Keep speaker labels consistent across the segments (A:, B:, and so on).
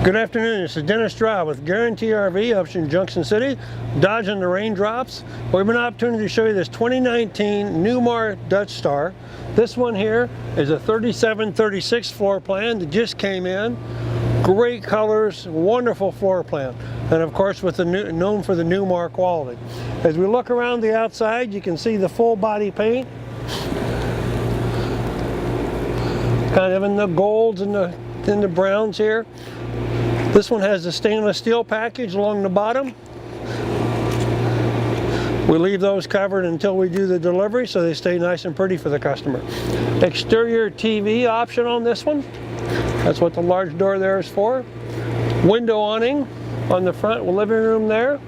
A: Good afternoon, this is Dennis Drive with Guarantee RV up in Junction City, dodging the raindrops. We have an opportunity to show you this 2019 Newmar Dutch Star. This one here is a 3736 floor plan that just came in. Great colors, wonderful floor plan, and of course with the known for the Newmar quality. As we look around the outside, you can see the full body paint, kind of in the golds and the browns here. This one has the stainless steel package along the bottom. We leave those covered until we do the delivery so they stay nice and pretty for the customer. Exterior TV option on this one. That's what the large door there is for. Window awning on the front living room there.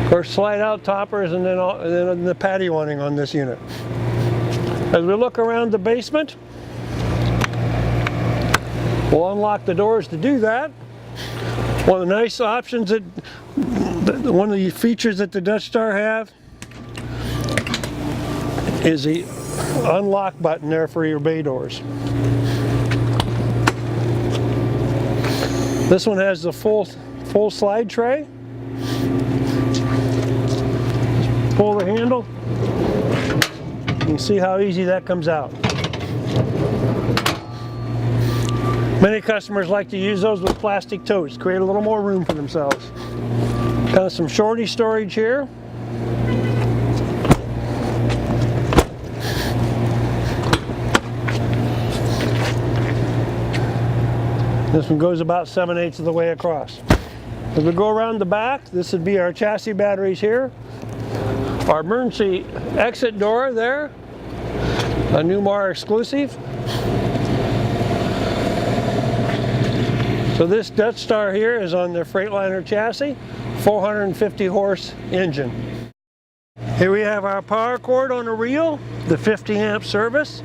A: Of course, slide out toppers and then the patio awning on this unit. As we look around the basement, we'll unlock the doors to do that. One of the nice options one of the features that the Dutch Star have is the unlock button there for your bay doors. This one has the full slide tray. Just pull the handle. You can see how easy that comes out. Many customers like to use those with plastic totes, create a little more room for themselves. Kind of some shorty storage here. This one goes about 7/8 of the way across. As we go around the back, this would be our chassis batteries here. Our emergency exit door there, a Newmar exclusive. So this Dutch Star here is on the Freightliner chassis, 450 horse engine. Here we have our power cord on a reel, the 50 amp service,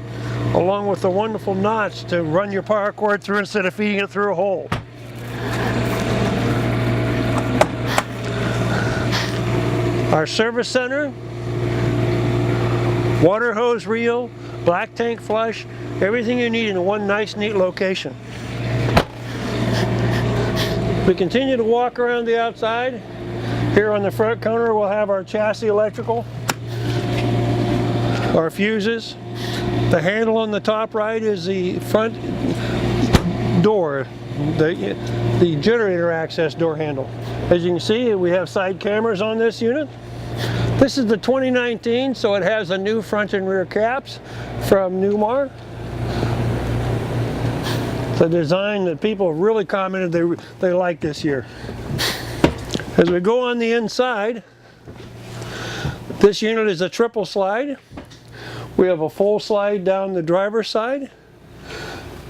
A: along with the wonderful knots to run your power cord through instead of feeding it through a hole. Our service center, water hose reel, black tank flush, everything you need in one nice neat location. We continue to walk around the outside. Here on the front counter we'll have our chassis electrical, our fuses. The handle on the top right is the front door, the generator access door handle. As you can see, we have side cameras on this unit. This is the 2019, so it has the new front and rear caps from Newmar. The design that people have really commented they like this year. As we go on the inside, this unit is a triple slide. We have a full slide down the driver's side,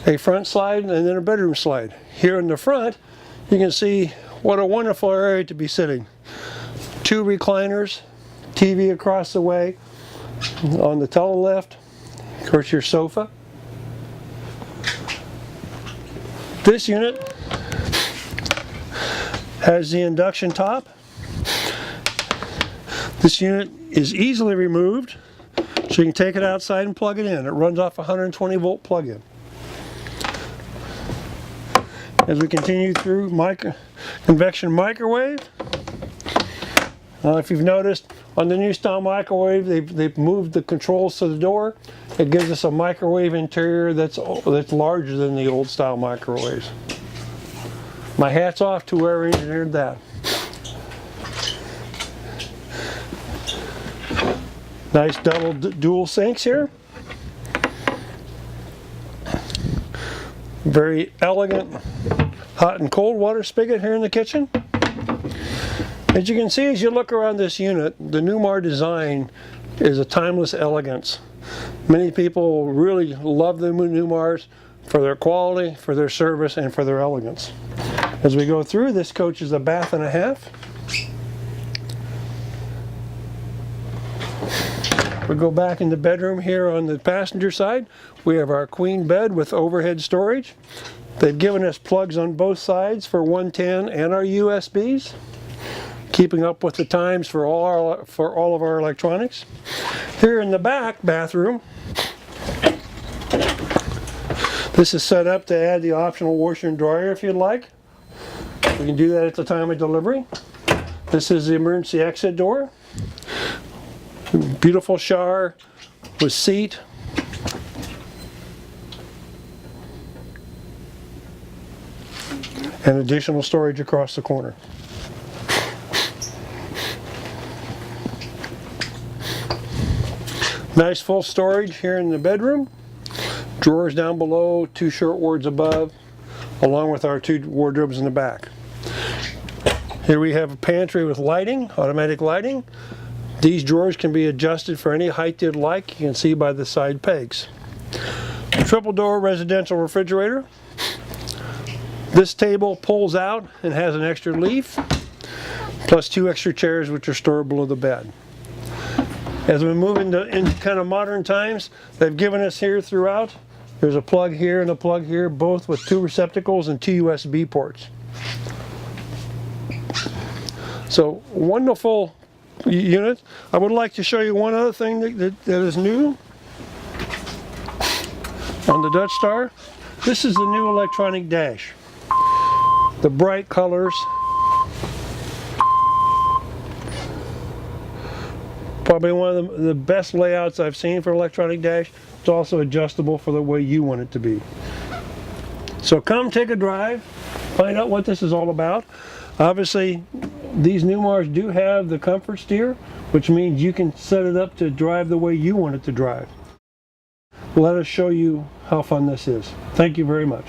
A: a front slide, and then a bedroom slide. Here in the front, you can see what a wonderful area to be sitting. 2 recliners, TV across the way, on the tele-lift, of course your sofa. This unit has the induction top. This unit is easily removed, so you can take it outside and plug it in. It runs off a 120 volt plug-in. As we continue through Convection Microwave, if you've noticed, on the new style microwave, they've moved the controls to the door. It gives us a microwave interior that's larger than the old style microwaves. My hat's off to whoever engineered that. Nice dual sinks here. Very elegant hot and cold water spigot here in the kitchen. As you can see, as you look around this unit, the Newmar design is a timeless elegance. Many people really love the Newmars for their quality, for their service, and for their elegance. As we go through, this coach is a bath and a half. We go back in the bedroom here on the passenger side. We have our queen bed with overhead storage. They've given us plugs on both sides for 110 and our USBs, keeping up with the times for all of our electronics. Here in the back bathroom, This is set up to add the optional washer and dryer if you'd like. We can do that at the time of delivery. This is the emergency exit door. Beautiful shower with seat. And additional storage across the corner. Nice full storage here in the bedroom. Drawers down below, 2 shortboards above, along with our 2 wardrobes in the back. Here we have a pantry with lighting, automatic lighting. These drawers can be adjusted for any height you'd like. You can see by the side pegs. Triple door residential refrigerator. This table pulls out and has an extra leaf, plus 2 extra chairs which are stored below the bed. As we move into kind of modern times, they've given us here throughout, there's a plug here and a plug here, both with 2 receptacles and 2 USB ports. So, wonderful unit. I would like to show you one other thing that is new on the Dutch Star. This is the new electronic dash. The bright colors. Probably one of the best layouts I've seen for electronic dash. It's also adjustable for the way you want it to be. So come take a drive, find out what this is all about. Obviously, these Newmars do have the comfort steer, which means you can set it up to drive the way you want it to drive. Let us show you how fun this is. Thank you very much.